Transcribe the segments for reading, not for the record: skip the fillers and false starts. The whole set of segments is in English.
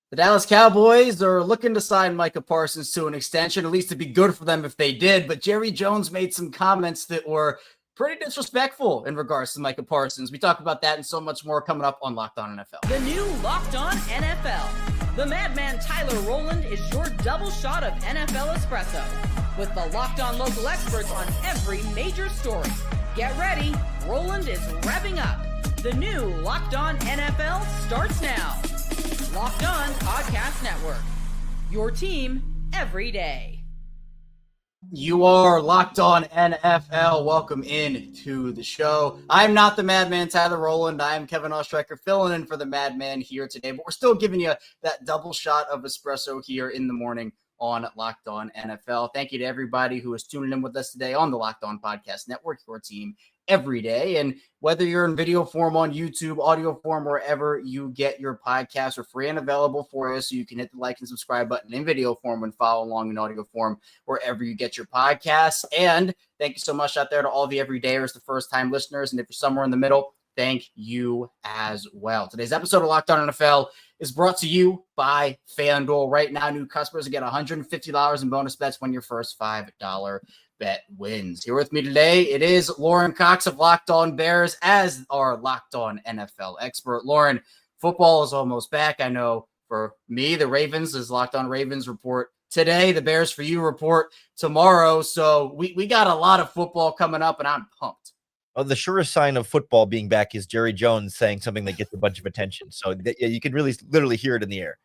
The Dallas Cowboys are looking to sign Micah Parsons to an extension, at least to be good for them if they did. But Jerry Jones made some comments that were pretty disrespectful in regards to Micah Parsons. We talk about that and so much more coming up on Locked On NFL. The new Locked On NFL. The madman Tyler Rowland is your double shot of NFL espresso with the Locked On local experts on every major story. Get ready. Rowland is revving up. The new Locked On NFL starts now. Locked On Podcast Network. Your team every day. You are Locked On NFL. Welcome in to the show. I'm not the madman Tyler Rowland. I'm Kevin Ostreicher filling in for the madman here today, but we're still giving you that double shot of espresso here in the morning on Locked On NFL. Thank you to everybody who is tuning in with us today on the Locked On Podcast Network, your team every day. And whether you're in video form on YouTube, audio form, wherever you get your podcasts are free and available for you. So you can hit the like and subscribe button in video form and follow along in audio form wherever you get your podcasts. And thank you so much out there to all the everydayers, the first time listeners. And if you're somewhere in the middle, thank you as well. Today's episode of Locked On NFL is brought to you by FanDuel. Right now, new customers get $150 in bonus bets when your first $5 bet wins. Here with me today, it is Lauren Cox of Locked On Bears as our Locked On NFL expert. Lauren, football is almost back. I know for me, the Ravens is Locked On Ravens report today. The Bears for you report tomorrow. So we got a lot of football coming up, and I'm pumped. Oh, the surest sign of football being back is Jerry Jones saying something that gets a bunch of attention. So you can really literally hear it in the air.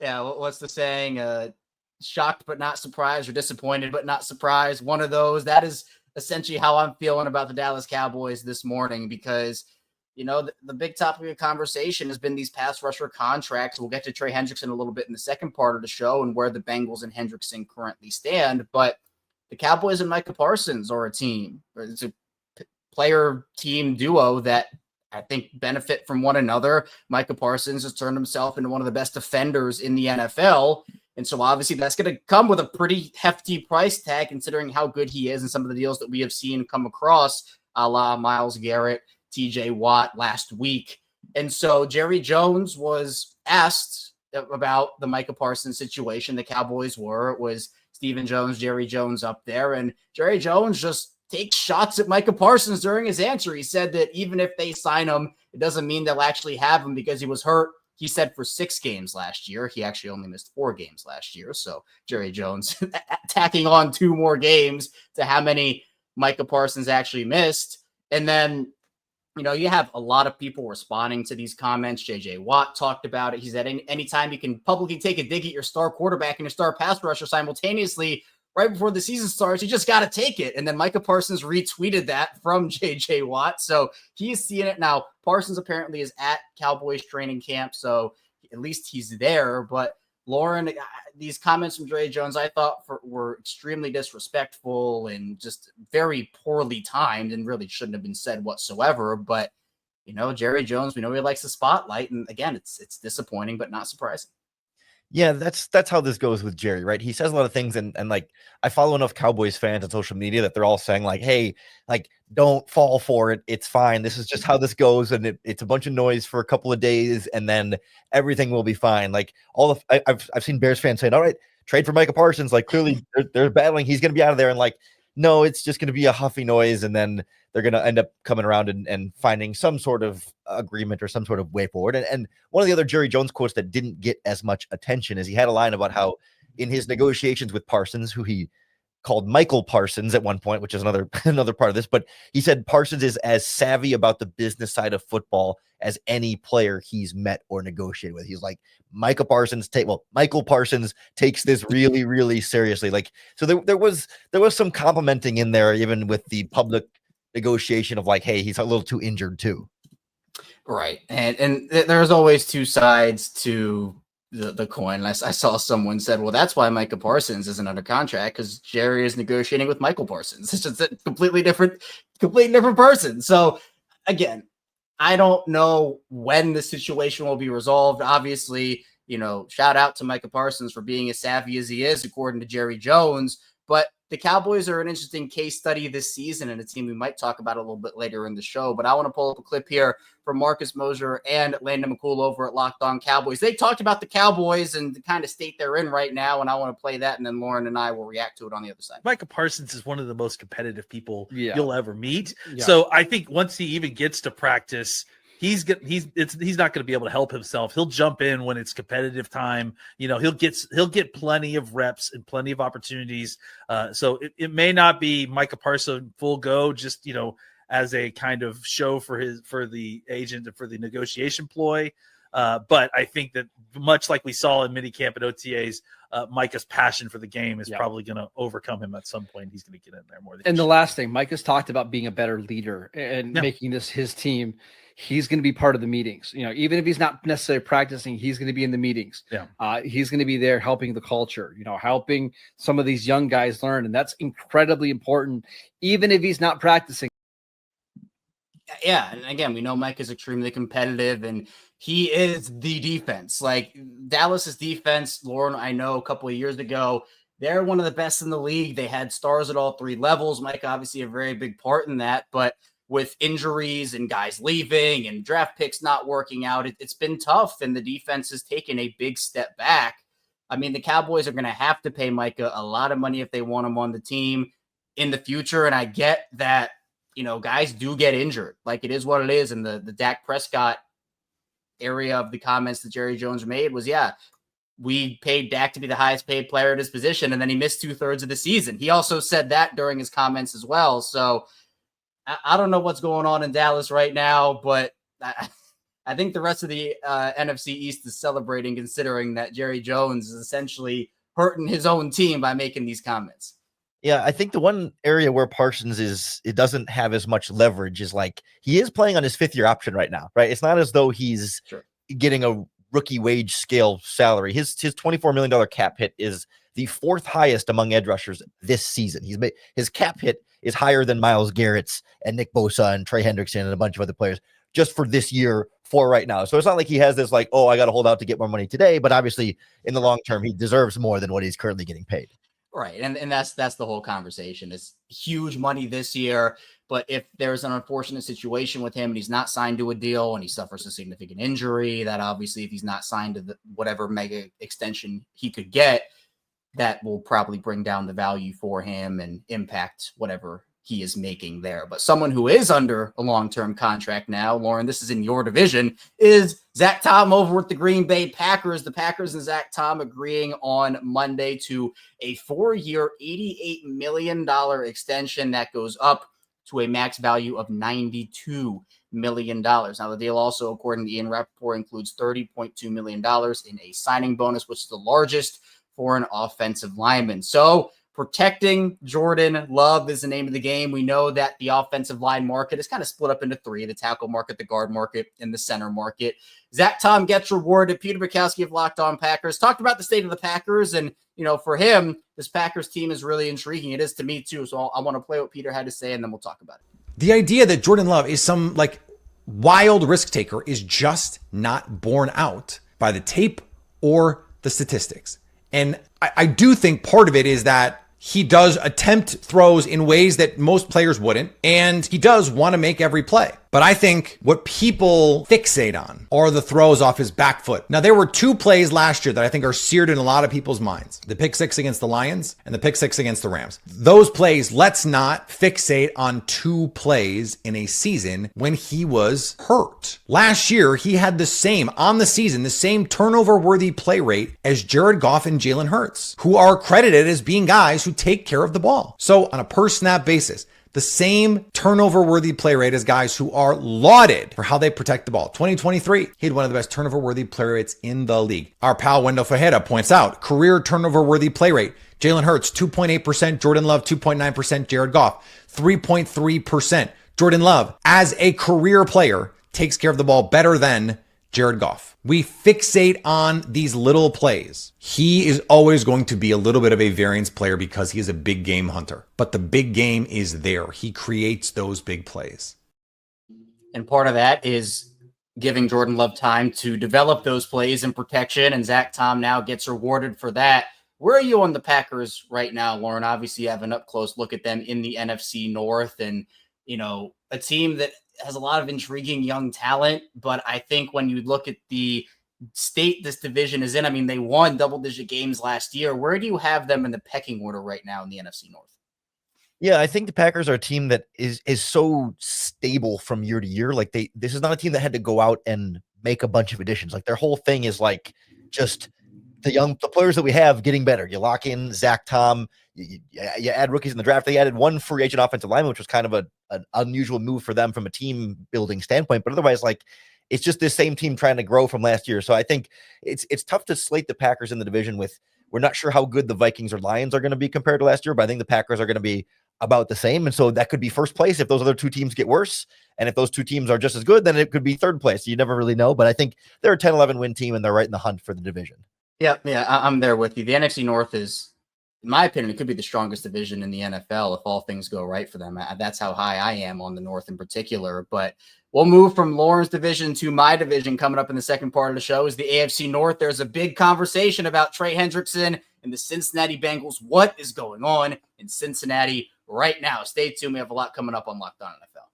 Yeah, what's the saying? Shocked but not surprised, or disappointed but not surprised. One of those. That is essentially how I'm feeling about the Dallas Cowboys this morning because, you know, the big topic of conversation has been these pass rusher contracts. We'll get to Trey Hendrickson a little bit in the second part of the show and where the Bengals and Hendrickson currently stand. But the Cowboys and Micah Parsons are a team. It's a player team duo that I think benefit from one another. Micah Parsons has turned himself into one of the best defenders in the NFL. And so obviously that's going to come with a pretty hefty price tag considering how good he is and some of the deals that we have seen come across a la Myles Garrett, TJ Watt last week. And so Jerry Jones was asked about the Micah Parsons situation. The Cowboys were. It was Stephen Jones, Jerry Jones up there. And Jerry Jones just takes shots at Micah Parsons during his answer. He said that even if they sign him, it doesn't mean they'll actually have him because he was hurt. He said for 6 games last year. He actually only missed 4 games last year. So Jerry Jones tacking on 2 more games to how many Micah Parsons actually missed. And then, you know, you have a lot of people responding to these comments. JJ Watt talked about it. He said anytime you can publicly take a dig at your star quarterback and your star pass rusher simultaneously right before the season starts, you just got to take it. And then Micah Parsons retweeted that from JJ Watt. So he's seeing it now. Parsons apparently is at Cowboys training camp, so at least he's there. But Lauren, these comments from Jerry Jones, I thought were extremely disrespectful and just very poorly timed and really shouldn't have been said whatsoever. But, you know, Jerry Jones, we know he likes the spotlight. And again, it's disappointing, but not surprising. Yeah, that's how this goes with Jerry, right? He says a lot of things, and like I follow enough Cowboys fans on social media that they're all saying like, "Hey, like don't fall for it. It's fine. This is just how this goes, and it's a bunch of noise for a couple of days, and then everything will be fine." Like I've seen Bears fans saying, "All right, trade for Micah Parsons." Like clearly they're battling. He's going to be out of there, and like no, it's just going to be a huffy noise, and then they're going to end up coming around and finding some sort of agreement or some sort of way forward. And one of the other Jerry Jones quotes that didn't get as much attention is he had a line about how in his negotiations with Parsons, who he called Michael Parsons at one point, which is another part of this, but he said Parsons is as savvy about the business side of football as any player he's met or negotiated with. He's like, Michael Parsons takes this really, really seriously. Like, so there was some complimenting in there, even with the public negotiation of like, hey, he's a little too injured too. Right. And there's always 2 sides to the coin. I saw someone said, well, that's why Micah Parsons isn't under contract, because Jerry is negotiating with Michael Parsons. It's just a completely different person. So again, I don't know when the situation will be resolved. Obviously, you know, shout out to Micah Parsons for being as savvy as he is, according to Jerry Jones. But the Cowboys are an interesting case study this season and a team we might talk about a little bit later in the show. But I want to pull up a clip here from Marcus Mosher and Landon McCool over at Locked On Cowboys. They talked about the Cowboys and the kind of state they're in right now, and I want to play that, and then Lauren and I will react to it on the other side. Micah Parsons is one of the most competitive people you'll ever meet. Yeah. So I think once he even gets to practice, he's not going to be able to help himself. He'll jump in when it's competitive time. He'll get plenty of reps and plenty of opportunities. So it may not be Micah Parsons full go, just as a kind of show for the agent and for the negotiation ploy. But I think that much like we saw in minicamp and OTAs, Micah's passion for the game is probably going to overcome him at some point. He's going to get in there more than. And the last thing, Micah's talked about being a better leader and making this his team. He's going to be part of the meetings. Even if he's not necessarily practicing, he's going to be in the meetings. Yeah. He's going to be there helping the culture, helping some of these young guys learn. And that's incredibly important, even if he's not practicing. Yeah. And again, we know Mike is extremely competitive and he is the defense. Like Dallas's defense, Lauren, I know a couple of years ago, they're one of the best in the league. They had stars at all three levels. Mike, obviously a very big part in that, but with injuries and guys leaving and draft picks not working out, it's been tough, and the defense has taken a big step back. I mean, the Cowboys are going to have to pay Micah a lot of money if they want him on the team in the future, and I get that, guys do get injured. Like, it is what it is, and the Dak Prescott area of the comments that Jerry Jones made was, we paid Dak to be the highest paid player at his position, and then he missed 2/3 of the season. He also said that during his comments as well, so I don't know what's going on in Dallas right now, but I think the rest of the NFC East is celebrating, considering that Jerry Jones is essentially hurting his own team by making these comments. Yeah, I think the one area where Parsons it doesn't have as much leverage is like he is playing on his 5th-year option right now, right? It's not as though he's getting a rookie wage scale salary. His $24 million cap hit is the 4th highest among edge rushers this season. His cap hit is higher than Myles Garrett's and Nick Bosa and Trey Hendrickson and a bunch of other players just for this year for right now. So it's not like he has this like, I got to hold out to get more money today, but obviously in the long term, he deserves more than what he's currently getting paid. Right. And that's the whole conversation. It's huge money this year, but if there's an unfortunate situation with him and he's not signed to a deal and he suffers a significant injury, that obviously if he's not signed to whatever mega extension he could get, that will probably bring down the value for him and impact whatever he is making there. But someone who is under a long-term contract now, Lauren, this is in your division, is Zack Tom over with the Green Bay Packers. The Packers and Zack Tom agreeing on Monday to a 4-year, $88 million extension that goes up to a max value of $92 million. Now, the deal also, according to Ian Rappaport, includes $30.2 million in a signing bonus, which is the largest for an offensive lineman. So protecting Jordan Love is the name of the game. We know that the offensive line market is kind of split up into 3, the tackle market, the guard market, and the center market. Zack Tom gets rewarded. Peter Bukowski of Locked On Packers talked about the state of the Packers. And, for him, this Packers team is really intriguing. It is to me too. So I want to play what Peter had to say, and then we'll talk about it. The idea that Jordan Love is some wild risk taker is just not borne out by the tape or the statistics. And I do think part of it is that he does attempt throws in ways that most players wouldn't, and he does want to make every play. But I think what people fixate on are the throws off his back foot. Now, there were 2 plays last year that I think are seared in a lot of people's minds. The pick 6 against the Lions and the pick 6 against the Rams. Those plays, let's not fixate on 2 plays in a season when he was hurt. Last year, he had the same turnover-worthy play rate as Jared Goff and Jalen Hurts, who are credited as being guys who take care of the ball. So on a per-snap basis, the same turnover-worthy play rate as guys who are lauded for how they protect the ball. 2023, he had one of the best turnover-worthy play rates in the league. Our pal Wendell Fajeda points out, career turnover-worthy play rate, Jalen Hurts, 2.8%, Jordan Love, 2.9%, Jared Goff, 3.3%. Jordan Love, as a career player, takes care of the ball better than Jared Goff. We fixate on these little plays. He is always going to be a little bit of a variance player because he is a big game hunter. But the big game is there. He creates those big plays. And part of that is giving Jordan Love time to develop those plays and protection. And Zack Tom now gets rewarded for that Where are you on the Packers right now, Lauren? Obviously, you have an up-close look at them in the NFC North and, a team that has a lot of intriguing young talent. But I think when you look at the state this division is in, I mean, they won double-digit games last year. Where do you have them in the pecking order right now in the NFC North? Yeah, I think the Packers are a team that is so stable from year to year. Like this is not a team that had to go out and make a bunch of additions. Like their whole thing is like just the players that we have getting better. You lock in Zack Tom, you add rookies in the draft. They added one free agent offensive lineman, which was kind of an unusual move for them from a team building standpoint. But otherwise, like it's just this same team trying to grow from last year. So I think it's tough to slate the Packers in the division with. We're not sure how good the Vikings or Lions are going to be compared to last year, but I think the Packers are going to be about the same. And so that could be first place if those other two teams get worse. And if those two teams are just as good, then it could be third place. You never really know. But I think they're a 10-11 win team and they're right in the hunt for the division. Yeah, I'm there with you. The NFC North is, in my opinion, it could be the strongest division in the NFL if all things go right for them. That's how high I am on the North in particular. But we'll move from Lauren's division to my division coming up in the second part of the show is the AFC North. There's a big conversation about Trey Hendrickson and the Cincinnati Bengals. What is going on in Cincinnati right now? Stay tuned. We have a lot coming up on Locked On NFL.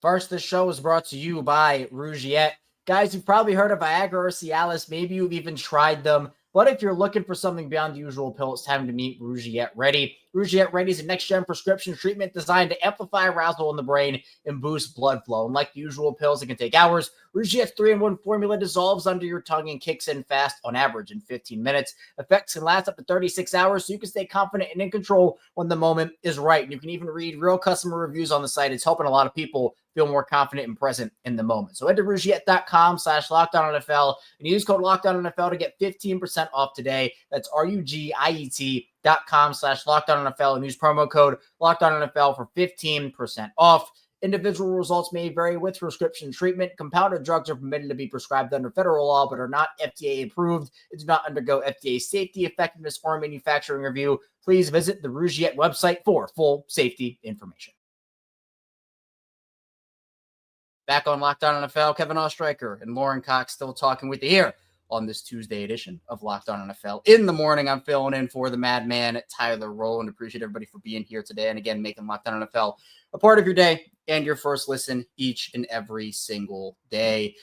First, this show is brought to you by Rugiet. Guys, you've probably heard of Viagra or Cialis. Maybe you've even tried them. But if you're looking for something beyond the usual pill, it's time to meet Rugiet Ready. Rugiet Ready is a next-gen prescription treatment designed to amplify arousal in the brain and boost blood flow. Unlike the usual pills that can take hours, Rugiet's 3-in-1 formula dissolves under your tongue and kicks in fast, on average, in 15 minutes. Effects can last up to 36 hours, so you can stay confident and in control when the moment is right. And you can even read real customer reviews on the site. It's helping a lot of people feel more confident and present in the moment. So head to Rugiet.com/LockedOnNFL and use code LockedOnNFL to get 15% off today. That's RUGIET.com/LockedOnNFL and use promo code LockedOnNFL for 15% off. Individual results may vary with prescription treatment. Compounded drugs are permitted to be prescribed under federal law but are not FDA approved and do not undergo FDA safety, effectiveness, or manufacturing review. Please visit the Rugiet website for full safety information. Back on Locked On NFL, Kevin Ostreicher and Lauren Cox still talking with you here on this Tuesday edition of Locked On NFL. In the morning, I'm filling in for the madman, Tyler Rowland. Appreciate everybody for being here today and, again, making Locked On NFL a part of your day and your first listen each and every single day.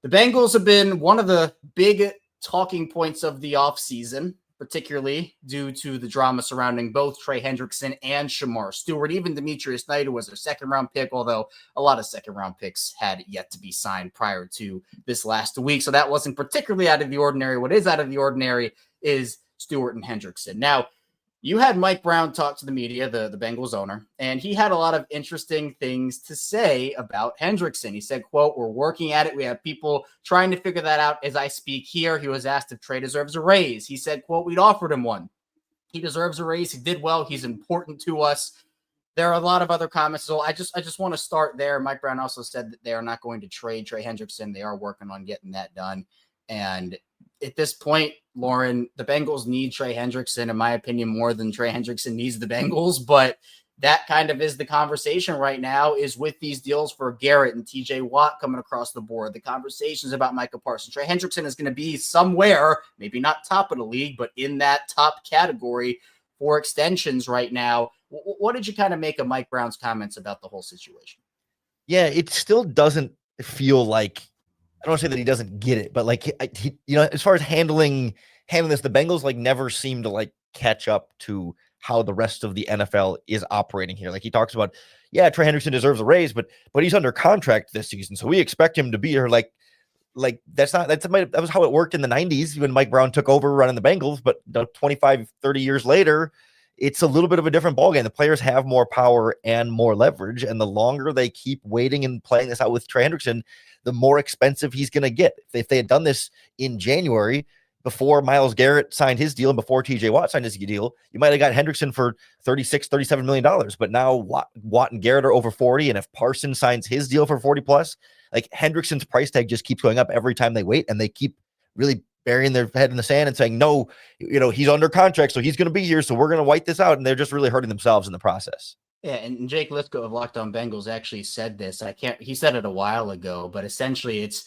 The Bengals have been one of the big talking points of the offseason, particularly due to the drama surrounding both Trey Hendrickson and Shamar Stewart. Even Demetrius Knight, who was their second-round pick, although a lot of second-round picks had yet to be signed prior to this last week. So that wasn't particularly out of the ordinary. What is out of the ordinary is Stewart and Hendrickson. Now, you had Mike Brown talk to the media, the Bengals owner, and he had a lot of interesting things to say about Hendrickson. He said, quote, "We're working at it. We have people trying to figure that out as I speak here." He was asked if Trey deserves a raise. He said, quote, "We'd offered him one. He deserves a raise. He did well. He's important to us." There are a lot of other comments. So I just want to start there. Mike Brown also said that they are not going to trade Trey Hendrickson. They are working on getting that done. And at this point, Lauren, the Bengals need Trey Hendrickson, in my opinion, more than Trey Hendrickson needs the Bengals. But that kind of is the conversation right now, is with these deals for Garrett and TJ Watt coming across the board. The conversations about Micah Parsons. Trey Hendrickson is going to be somewhere, maybe not top of the league, but in that top category for extensions right now. What did you kind of make of Mike Brown's comments about the whole situation? Yeah, it still doesn't feel like, I don't want to say that he doesn't get it, but like, he, as far as handling this, the Bengals like never seem to like catch up to how the rest of the NFL is operating here. Like he talks about, yeah, Trey Hendrickson deserves a raise, but he's under contract this season, so we expect him to be here. Like that was how it worked in the 90s when Mike Brown took over running the Bengals. But 25, 30 years later, it's a little bit of a different ballgame. The players have more power and more leverage, and the longer they keep waiting and playing this out with Trey Hendrickson, the more expensive he's going to get. If they had done this in January, before Myles Garrett signed his deal and before TJ Watt signed his deal, you might have got Hendrickson for $37 million. But now Watt and Garrett are over 40. And if Parsons signs his deal for 40 plus, like Hendrickson's price tag just keeps going up every time they wait. And they keep really burying their head in the sand and saying, no, he's under contract, so he's going to be here. So we're going to wipe this out. And they're just really hurting themselves in the process. Yeah, and Jake Lithgow of Locked On Bengals actually said this. He said it a while ago, but essentially it's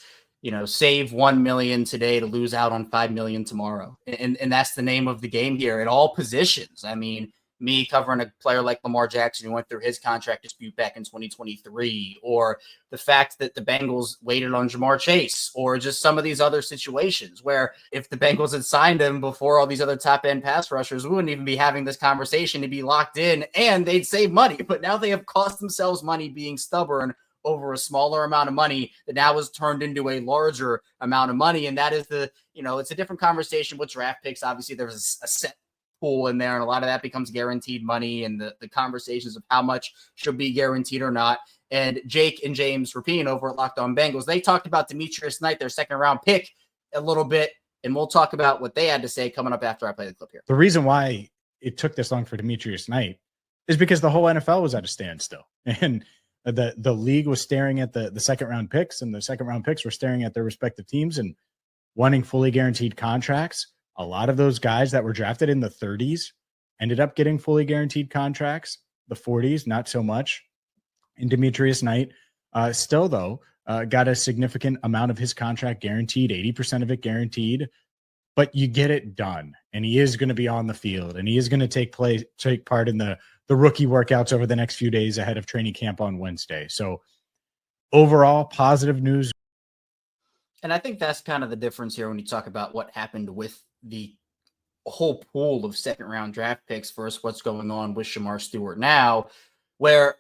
save 1 million today to lose out on 5 million tomorrow. And that's the name of the game here at all positions. I mean, me covering a player like Lamar Jackson who went through his contract dispute back in 2023, or the fact that the Bengals waited on Jamar Chase, or just some of these other situations where if the Bengals had signed him before all these other top end pass rushers, we wouldn't even be having this conversation to be locked in, and they'd save money. But now they have cost themselves money being stubborn over a smaller amount of money that now is turned into a larger amount of money. And that is it's a different conversation with draft picks. Obviously there's a set pool in there, and a lot of that becomes guaranteed money, and the conversations of how much should be guaranteed or not. And Jake and James Rapine over at Locked On Bengals, they talked about Demetrius Knight, their second round pick, a little bit, and we'll talk about what they had to say coming up after I play the clip here. The reason why it took this long for Demetrius Knight is because the whole NFL was at a standstill, and the league was staring at the second round picks, and the second round picks were staring at their respective teams and wanting fully guaranteed contracts. A lot of those guys that were drafted in the 30s ended up getting fully guaranteed contracts. The 40s, not so much. And Demetrius Knight still, though, got a significant amount of his contract guaranteed, 80% of it guaranteed. But you get it done, and he is going to be on the field, and he is going to take part in the rookie workouts over the next few days ahead of training camp on Wednesday. So overall, positive news. And I think that's kind of the difference here when you talk about what happened with the whole pool of second round draft picks versus what's going on with Shamar Stewart now, where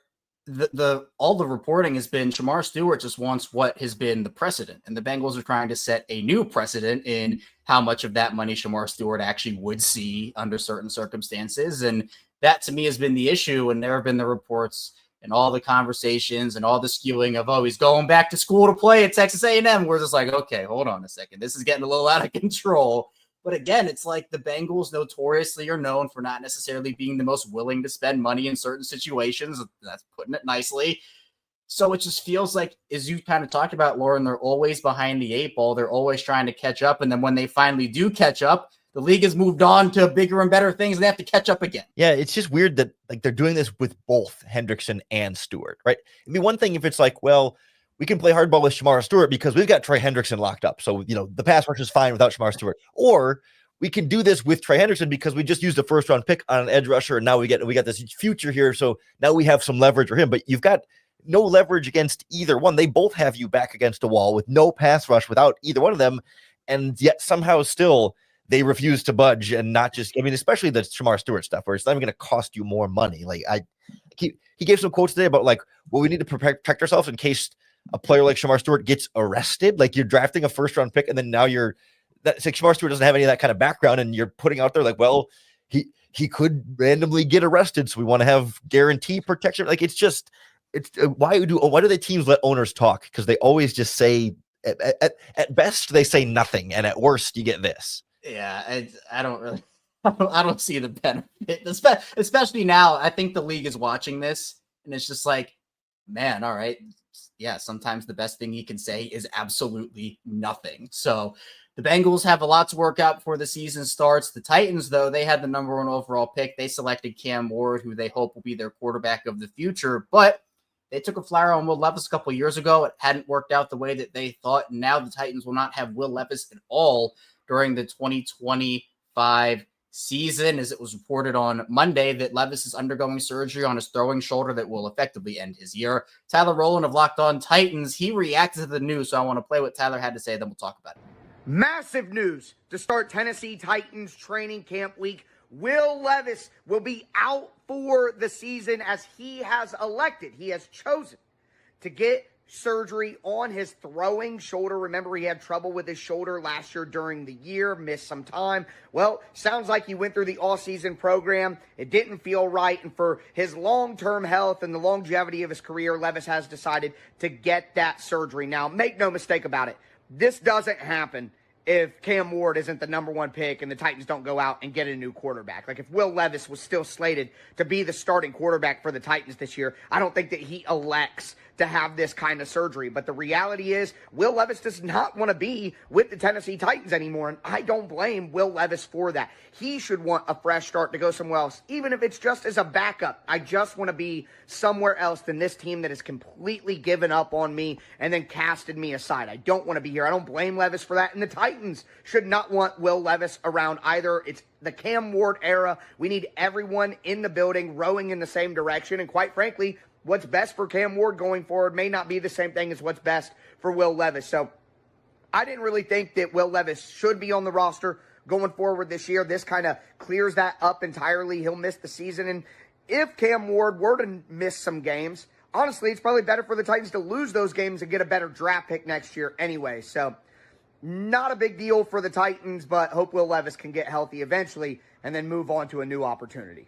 all the reporting has been Shamar Stewart just wants what has been the precedent, and the Bengals are trying to set a new precedent in how much of that money Shamar Stewart actually would see under certain circumstances. And that to me has been the issue. And there have been the reports and all the conversations and all the skewing of, oh, he's going back to school to play at Texas A&M. We're just like, okay, hold on a second. This is getting a little out of control. But again, it's like the Bengals notoriously are known for not necessarily being the most willing to spend money in certain situations. That's putting it nicely. So it just feels like, as you kind of talked about, Lauren, they're always behind the eight ball. They're always trying to catch up. And then when they finally do catch up, the league has moved on to bigger and better things, and they have to catch up again. Yeah, it's just weird that they're doing this with both Hendrickson and Stewart, right? It'd be one thing if it's like, well, we can play hardball with Shamar Stewart because we've got Trey Hendrickson locked up. So, the pass rush is fine without Shamar Stewart. Or we can do this with Trey Hendrickson because we just used a first round pick on an edge rusher, and now we got this future here. So now we have some leverage for him, but you've got no leverage against either one. They both have you back against a wall with no pass rush without either one of them. And yet somehow still they refuse to budge, and not just, especially the Shamar Stewart stuff where it's not even going to cost you more money. Like he gave some quotes today about we need to protect ourselves in case a player like Shamar Stewart gets arrested. Like, you're drafting a first round pick, and then now that's like Shamar Stewart doesn't have any of that kind of background, and you're putting out there like, well, he could randomly get arrested, so we want to have guarantee protection. Like, why do the teams let owners talk? Because they always just say at best they say nothing, and at worst you get this. Yeah, I don't see the benefit, especially now. I think the league is watching this, and it's just like, man, all right, yeah. Sometimes the best thing you can say is absolutely nothing. So the Bengals have a lot to work out before the season starts. The Titans, though, they had the number 1 overall pick. They selected Cam Ward, who they hope will be their quarterback of the future, but they took a flyer on Will Levis a couple of years ago. It hadn't worked out the way that they thought. And now the Titans will not have Will Levis at all during the 2025 season, as it was reported on Monday that Levis is undergoing surgery on his throwing shoulder that will effectively end his year. Tyler Rowland of Locked On Titans, he reacted to the news, so I want to play what Tyler had to say, then we'll talk about it. Massive news to start Tennessee Titans training camp week. Will Levis will be out for the season, as he has chosen to get surgery on his throwing shoulder. Remember, he had trouble with his shoulder last year during the year, missed some time. Well, sounds like he went through the all-season program. It didn't feel right, and for his long-term health and the longevity of his career, Levis has decided to get that surgery. Now, make no mistake about it, this doesn't happen if Cam Ward isn't the number one pick and the Titans don't go out and get a new quarterback. Like if Will Levis was still slated to be the starting quarterback for the Titans this year, I don't think that he elects to have this kind of surgery. But the reality is Will Levis does not want to be with the Tennessee Titans anymore, and I don't blame Will Levis for that. He should want a fresh start to go somewhere else, even if it's just as a backup. I just want to be somewhere else than this team that has completely given up on me and then casted me aside. I don't want to be here. I don't blame Levis for that, and the Titans should not want Will Levis around either. It's the Cam Ward era. We need everyone in the building rowing in the same direction, and quite frankly, what's best for Cam Ward going forward may not be the same thing as what's best for Will Levis. So I didn't really think that Will Levis should be on the roster going forward this year. This kind of clears that up entirely. He'll miss the season. And if Cam Ward were to miss some games, honestly, it's probably better for the Titans to lose those games and get a better draft pick next year anyway. So not a big deal for the Titans, but hope Will Levis can get healthy eventually and then move on to a new opportunity.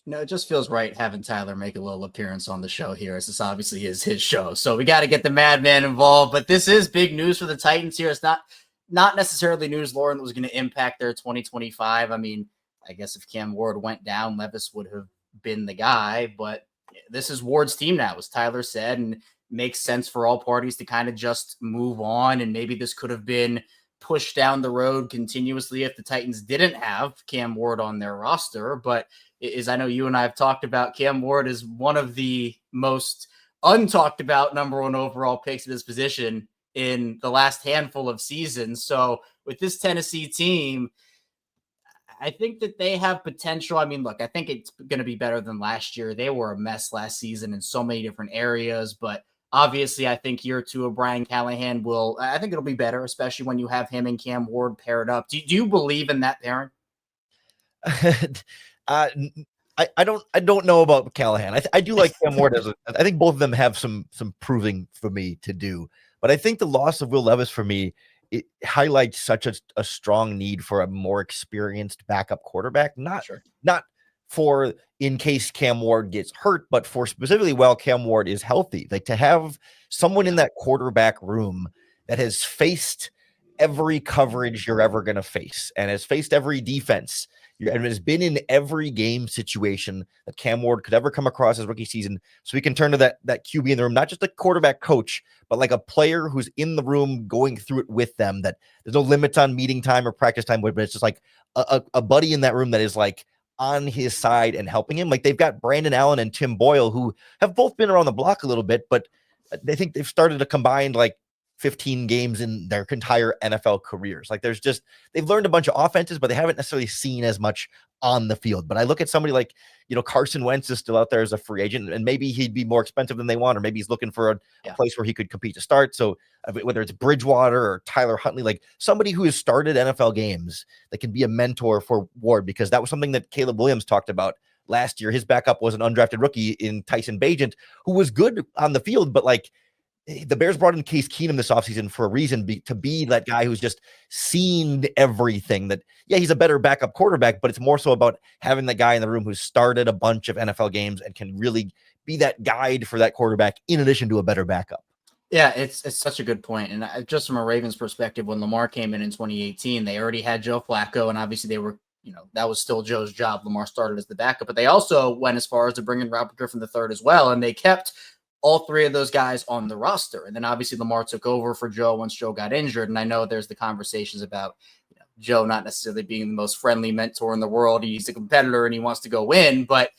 No, it just feels right having Tyler make a little appearance on the show here, as this obviously is his show. So we got to get the madman involved. But this is big news for the Titans here. It's not necessarily news, Lauren, that was going to impact their 2025. I mean, I guess if Cam Ward went down, Levis would have been the guy. But this is Ward's team now, as Tyler said, and makes sense for all parties to kind of just move on. And maybe this could have been pushed down the road continuously if the Titans didn't have Cam Ward on their roster. But I know you and I have talked about, Cam Ward is one of the most untalked about number one overall picks at his position in the last handful of seasons. So with this Tennessee team, I think that they have potential. I mean, look, I think it's going to be better than last year. They were a mess last season in so many different areas, but obviously I think year two of Brian Callahan I think it'll be better, especially when you have him and Cam Ward paired up. Do you believe in that pairing? I don't know about Callahan. I do like Cam Ward. I think both of them have some proving for me to do. But I think the loss of Will Levis for me, it highlights such a strong need for a more experienced backup quarterback. Not for in case Cam Ward gets hurt, but for specifically while Cam Ward is healthy. Like to have someone in that quarterback room that has faced every coverage you're ever going to face and has faced every defense and has been in every game situation that Cam Ward could ever come across his rookie season. So we can turn to that QB in the room, not just a quarterback coach, but like a player who's in the room going through it with them, that there's no limits on meeting time or practice time, but it's just like a buddy in that room that is like on his side and helping him. Like they've got Brandon Allen and Tim Boyle, who have both been around the block a little bit, but they think they've started a combined like 15 games in their entire NFL careers. Like they've learned a bunch of offenses, but they haven't necessarily seen as much on the field. But I look at somebody like, Carson Wentz is still out there as a free agent, and maybe he'd be more expensive than they want, or maybe he's looking for a place where he could compete to start. So whether it's Bridgewater or Tyler Huntley, like somebody who has started NFL games that can be a mentor for Ward, because that was something that Caleb Williams talked about last year. His backup was an undrafted rookie in Tyson Bagent, who was good on the field, but like, the Bears brought in Case Keenum this offseason for a reason, to be that guy who's just seen everything. That, he's a better backup quarterback, but it's more so about having the guy in the room who's started a bunch of NFL games and can really be that guide for that quarterback in addition to a better backup. Yeah, it's such a good point. And just from a Ravens perspective, when Lamar came in 2018, they already had Joe Flacco, and obviously they were, that was still Joe's job. Lamar started as the backup, but they also went as far as to bring in Robert Griffin III as well, and they kept all three of those guys on the roster. And then obviously Lamar took over for Joe once Joe got injured. And I know there's the conversations about Joe not necessarily being the most friendly mentor in the world. He's a competitor and he wants to go win, but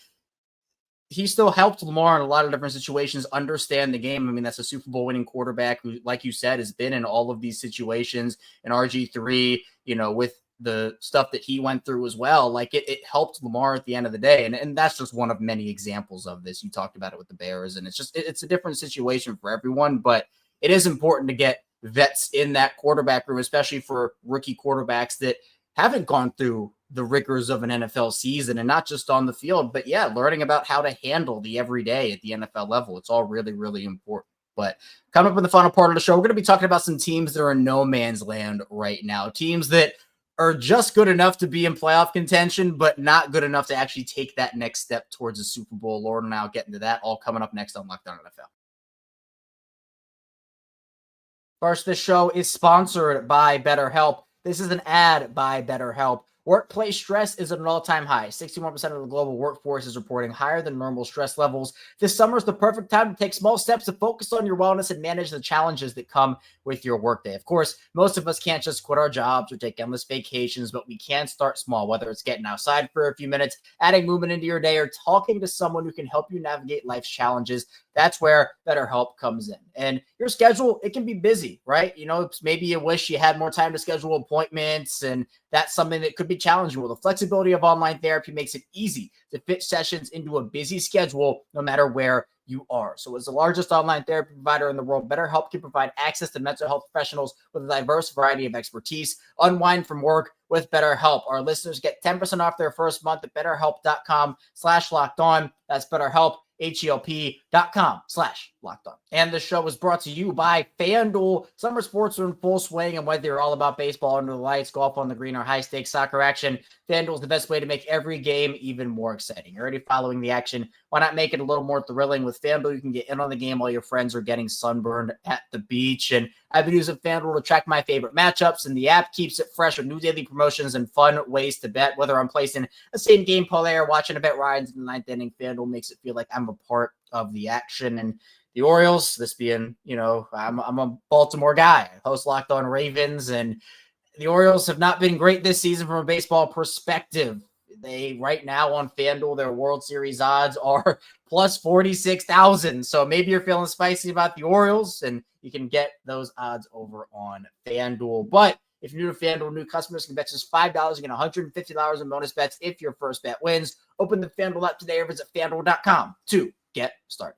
he still helped Lamar in a lot of different situations understand the game. I mean, that's a Super Bowl winning quarterback who, like you said, has been in all of these situations. And RG3, with the stuff that he went through as well, like it helped Lamar at the end of the day. And that's just one of many examples of this. You talked about it with the Bears, and it's a different situation for everyone, but it is important to get vets in that quarterback room, especially for rookie quarterbacks that haven't gone through the rigors of an NFL season, and not just on the field, but learning about how to handle the everyday at the NFL level. It's all really, really important. But coming up in the final part of the show, we're going to be talking about some teams that are in no man's land right now, teams that are just good enough to be in playoff contention, but not good enough to actually take that next step towards a Super Bowl. Lord, and I'll get into that all coming up next on Locked On NFL. First, this show is sponsored by BetterHelp. This is an ad by BetterHelp. Workplace stress is at an all-time high. 61% of the global workforce is reporting higher than normal stress levels. This summer is the perfect time to take small steps to focus on your wellness and manage the challenges that come with your workday. Of course, most of us can't just quit our jobs or take endless vacations, but we can start small, whether it's getting outside for a few minutes, adding movement into your day, or talking to someone who can help you navigate life's challenges. That's where BetterHelp comes in. And your schedule, it can be busy, right? You know, maybe you wish you had more time to schedule appointments, and that's something that could be challenging. Well, the flexibility of online therapy makes it easy to fit sessions into a busy schedule, no matter where you are. So as the largest online therapy provider in the world, BetterHelp can provide access to mental health professionals with a diverse variety of expertise. Unwind from work with BetterHelp. Our listeners get 10% off their first month at BetterHelp.com/lockedon. That's BetterHelp, HELP.com/lockedon. And the show is brought to you by FanDuel. Summer sports are in full swing, and whether you're all about baseball under the lights, golf on the green, or high-stakes soccer action, FanDuel is the best way to make every game even more exciting. You're already following the action. Why not make it a little more thrilling? With FanDuel, you can get in on the game while your friends are getting sunburned at the beach. And I've been using FanDuel to track my favorite matchups, and the app keeps it fresh with new daily promotions and fun ways to bet. Whether I'm placing a same-game parlay or watching a bet rise in the ninth inning, FanDuel makes it feel like I'm a part of the action. And the Orioles, this being, you know, I'm a Baltimore guy. I host Locked On Ravens, and the Orioles have not been great this season from a baseball perspective. They right now on FanDuel, their World Series odds are plus 46,000. So maybe you're feeling spicy about the Orioles, and you can get those odds over on FanDuel. But if you're new to FanDuel, new customers can bet just $5 and get $150 in bonus bets if your first bet wins. Open the FanDuel app today or visit FanDuel.com to get started.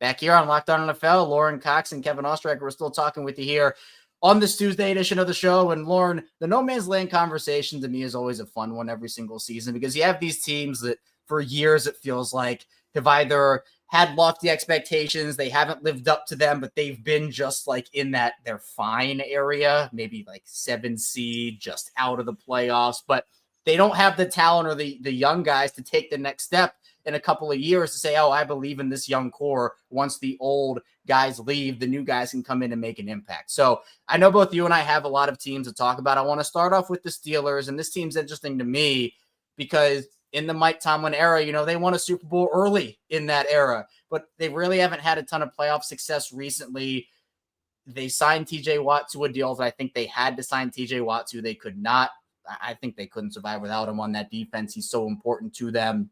Back here on Locked On NFL, Lauren Cox and Kevin Ostreicher, we're still talking with you here on this Tuesday edition of the show. And Lauren, the no man's land conversation to me is always a fun one every single season, because you have these teams that for years it feels like have either had lofty expectations, they haven't lived up to them, but they've been just like in that they're fine area, maybe like 7 seed, just out of the playoffs, but they don't have the talent or the young guys to take the next step in a couple of years to say, oh, I believe in this young core. Once the old guys leave, the new guys can come in and make an impact. So I know both you and I have a lot of teams to talk about. I want to start off with the Steelers, and this team's interesting to me because in the Mike Tomlin era, you know, they won a Super Bowl early in that era, but they really haven't had a ton of playoff success recently. They signed TJ Watt to a deal that I think they had to sign TJ Watt to. They could not. I think they couldn't survive without him on that defense. He's so important to them.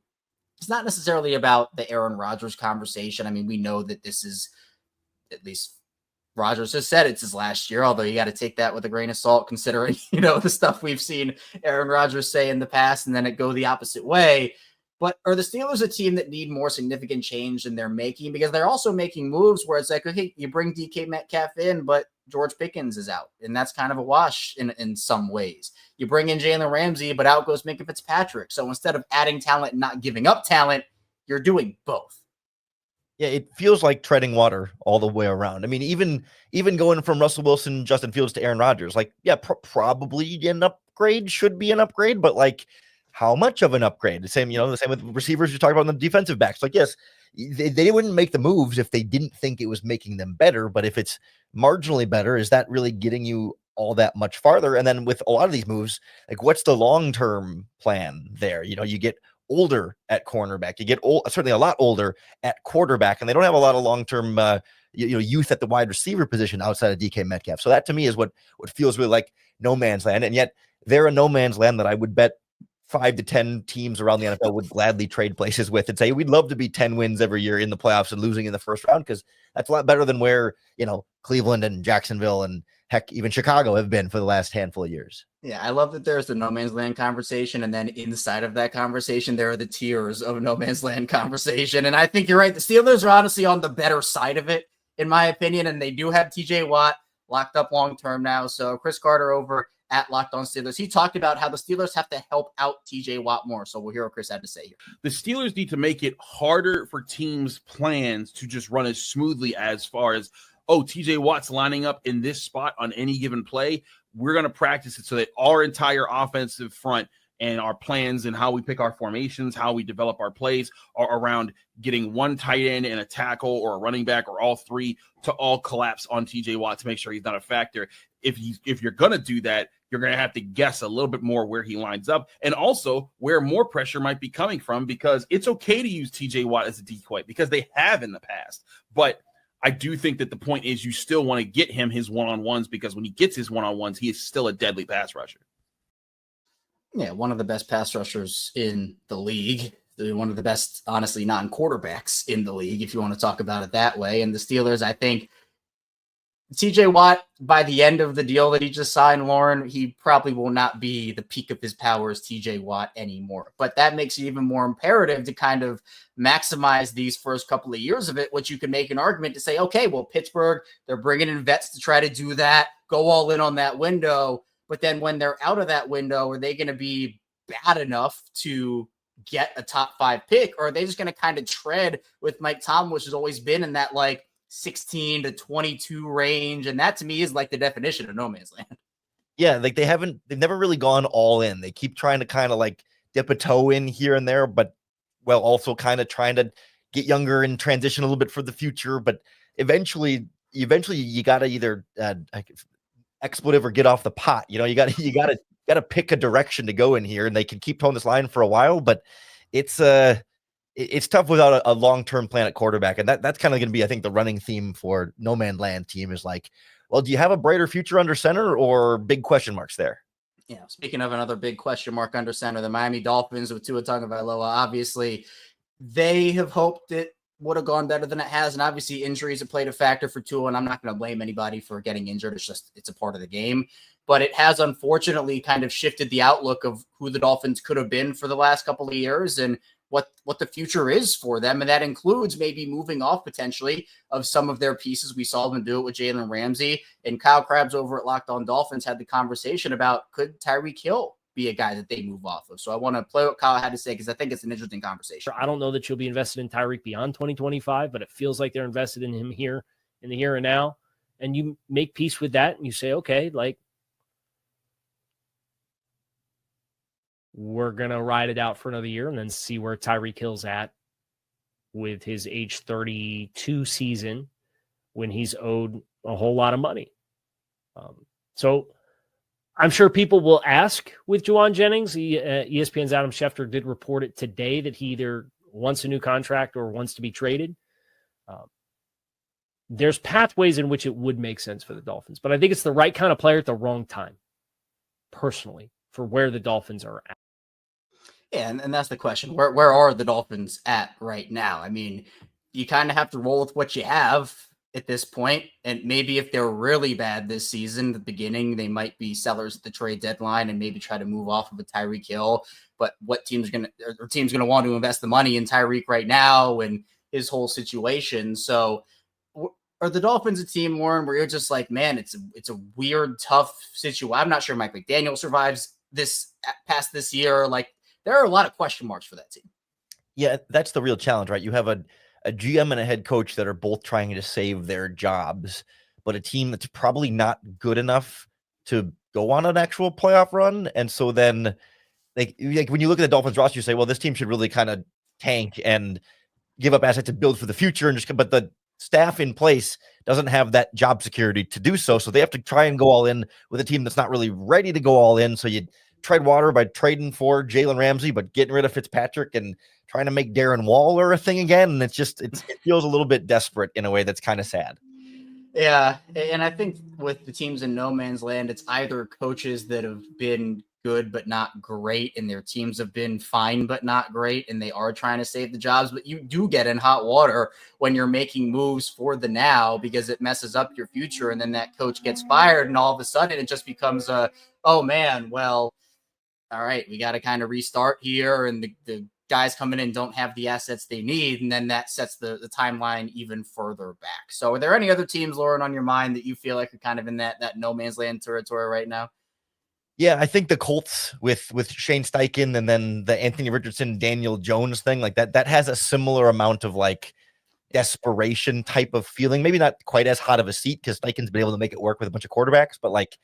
It's not necessarily about the Aaron Rodgers conversation. I mean, we know that this is, at least Rodgers has said it's his last year, although you got to take that with a grain of salt, considering, you know, the stuff we've seen Aaron Rodgers say in the past and then it go the opposite way. But are the Steelers a team that need more significant change than they're making? Because they're also making moves where it's like, okay, you bring DK Metcalf in, but George Pickens is out, and that's kind of a wash in some ways. You bring in Jalen Ramsey, but out goes Minka Fitzpatrick. So instead of adding talent and not giving up talent, you're doing both. Yeah, it feels like treading water all the way around. I mean, even going from Russell Wilson, Justin Fields to Aaron Rodgers, like, yeah, probably an upgrade, should be an upgrade, but like, how much of an upgrade? The same with receivers you talk about on the defensive backs. Like, yes, they wouldn't make the moves if they didn't think it was making them better. But if it's marginally better, is that really getting you all that much farther? And then with a lot of these moves, like, what's the long-term plan there? You know, you get older at cornerback, you get certainly a lot older at quarterback, and they don't have a lot of long-term youth at the wide receiver position outside of DK Metcalf. So that to me is what feels really like no man's land. And yet they're a no man's land that I would bet 5 to 10 teams around the NFL would gladly trade places with and say, we'd love to be 10 wins every year in the playoffs and losing in the first round, because that's a lot better than where, you know, Cleveland and Jacksonville and heck, even Chicago have been for the last handful of years. Yeah, I love that there's the no man's land conversation, and then inside of that conversation, there are the tiers of no man's land conversation. And I think you're right. The Steelers are honestly on the better side of it, in my opinion, and they do have TJ Watt locked up long-term now. So Chris Carter over at Locked On Steelers, he talked about how the Steelers have to help out TJ Watt more. So we'll hear what Chris had to say here. The Steelers need to make it harder for teams' plans to just run as smoothly as far as, oh, TJ Watt's lining up in this spot on any given play. We're going to practice it so that our entire offensive front and our plans and how we pick our formations, how we develop our plays are around getting one tight end and a tackle or a running back or all three to all collapse on TJ Watt to make sure he's not a factor. If you're going to do that, you're going to have to guess a little bit more where he lines up and also where more pressure might be coming from, because it's okay to use TJ Watt as a decoy because they have in the past. But I do think that the point is you still want to get him his one-on-ones, because when he gets his one-on-ones, he is still a deadly pass rusher. Yeah, one of the best pass rushers in the league. One of the best, honestly, non-quarterbacks in the league, if you want to talk about it that way. And the Steelers, I think, TJ Watt, by the end of the deal that he just signed, Lauren, he probably will not be the peak of his powers TJ Watt anymore. But that makes it even more imperative to kind of maximize these first couple of years of it, which you can make an argument to say, okay, well, Pittsburgh, they're bringing in vets to try to do that, go all in on that window. But then when they're out of that window, are they going to be bad enough to get a top 5 pick? Or are they just going to kind of tread with Mike Tom, which has always been in that, like, 16 to 22 range, and that to me is like the definition of no man's land. Yeah, like they've never really gone all in. They keep trying to kind of like dip a toe in here and there, but while also kind of trying to get younger and transition a little bit for the future. But eventually you got to either expletive or get off the pot. You know, you got to pick a direction to go in here, and they can keep towing this line for a while, but it's tough without a long-term plan at quarterback. And that's kind of going to be, I think, the running theme for No Man Land team is like, well, do you have a brighter future under center or big question marks there? Yeah. Speaking of another big question mark under center, the Miami Dolphins with Tua Tagovailoa, obviously they have hoped it would have gone better than it has. And obviously injuries have played a factor for Tua, and I'm not going to blame anybody for getting injured. It's a part of the game, but it has unfortunately kind of shifted the outlook of who the Dolphins could have been for the last couple of years and what the future is for them. And that includes maybe moving off potentially of some of their pieces. We saw them do it with Jalen Ramsey, and Kyle Krabs over at Locked On Dolphins had the conversation about, could Tyreek Hill be a guy that they move off of? So I want to play what Kyle had to say, because I think it's an interesting conversation. I don't know that you'll be invested in Tyreek beyond 2025, but it feels like they're invested in him here in the here and now. And you make peace with that and you say, okay, like, we're going to ride it out for another year and then see where Tyreek Hill's at with his age 32 season when he's owed a whole lot of money. So I'm sure people will ask with Juwan Jennings. ESPN's Adam Schefter did report it today that he either wants a new contract or wants to be traded. There's pathways in which it would make sense for the Dolphins, but I think it's the right kind of player at the wrong time, personally, for where the Dolphins are at. Yeah, and that's the question. Where are the Dolphins at right now? I mean, you kind of have to roll with what you have at this point. And maybe if they're really bad this season, the beginning, they might be sellers at the trade deadline and maybe try to move off of a Tyreek Hill. But what team's going to want to invest the money in Tyreek right now and his whole situation? So are the Dolphins a team, Warren, where you're just like, man, it's a weird, tough situation? I'm not sure Mike McDaniel survives this past this year. Like, there are a lot of question marks for that team. Yeah, that's the real challenge, right? You have a GM and a head coach that are both trying to save their jobs, but a team that's probably not good enough to go on an actual playoff run. And so then, like when you look at the Dolphins roster, you say, well, this team should really kind of tank and give up assets to build for the future. But the staff in place doesn't have that job security to do so. So they have to try and go all in with a team that's not really ready to go all in. So you tread water by trading for Jalen Ramsey, but getting rid of Fitzpatrick and trying to make Darren Waller a thing again. And it feels a little bit desperate in a way that's kind of sad. Yeah. And I think with the teams in no man's land, it's either coaches that have been good but not great, and their teams have been fine but not great, and they are trying to save the jobs. But you do get in hot water when you're making moves for the now, because it messes up your future, and then that coach gets fired, and all of a sudden it just becomes oh man, well, all right, we got to kind of restart here, and the guys coming in don't have the assets they need, and then that sets the timeline even further back. So are there any other teams, Lauren, on your mind that you feel like are kind of in that no man's land territory right now? Yeah, I think the Colts with Shane Steichen and then the Anthony Richardson, Daniel Jones thing, like that has a similar amount of like desperation type of feeling. Maybe not quite as hot of a seat because Steichen's been able to make it work with a bunch of quarterbacks, but like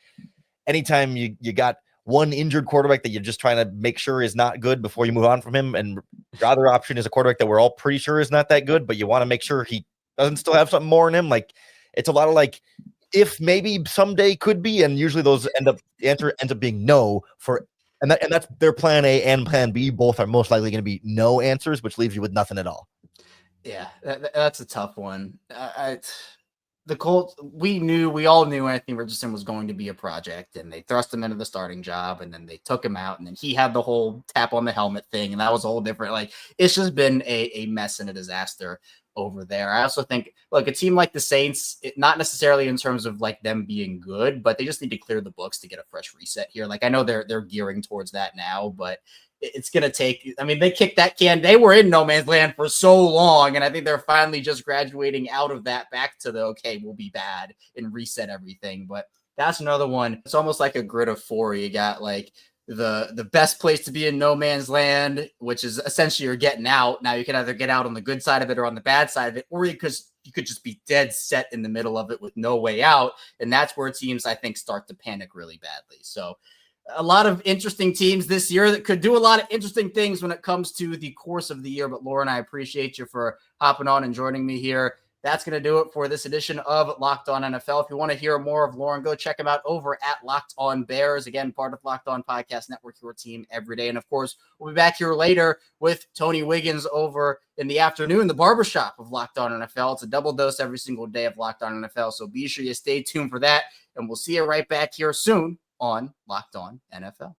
anytime you got one injured quarterback that you're just trying to make sure is not good before you move on from him. And the other option is a quarterback that we're all pretty sure is not that good, but you want to make sure he doesn't still have something more in him. Like, it's a lot of like, if maybe someday could be, and usually those the answer ends up being no and that's their plan A and plan B. Both are most likely going to be no answers, which leaves you with nothing at all. Yeah, that's a tough one. The Colts, we all knew Anthony Richardson was going to be a project, and they thrust him into the starting job, and then they took him out, and then he had the whole tap on the helmet thing, and that was a whole different, like, it's just been a mess and a disaster over there. I also think, look, a team like the Saints, not necessarily in terms of like them being good, but they just need to clear the books to get a fresh reset here. Like, I know they're gearing towards that now, but it's going to take, I mean, they kicked that can. They were in no man's land for so long, and I think they're finally just graduating out of that back to the, okay, we'll be bad and reset everything. But that's another one. It's almost like a grid of four. You got like the best place to be in no man's land, which is essentially you're getting out. Now you can either get out on the good side of it or on the bad side of it, or you could just be dead set in the middle of it with no way out. And that's where teams, I think, start to panic really badly. So a lot of interesting teams this year that could do a lot of interesting things when it comes to the course of the year. But Lauren, I appreciate you for hopping on and joining me here. That's going to do it for this edition of Locked On NFL. If you want to hear more of Lauren, go check him out over at Locked On Bears. Again, part of Locked On Podcast Network, your team every day. And of course, we'll be back here later with Tony Wiggins over in the afternoon, the barbershop of Locked On NFL. It's a double dose every single day of Locked On NFL. So be sure you stay tuned for that. And we'll see you right back here soon on Locked On NFL.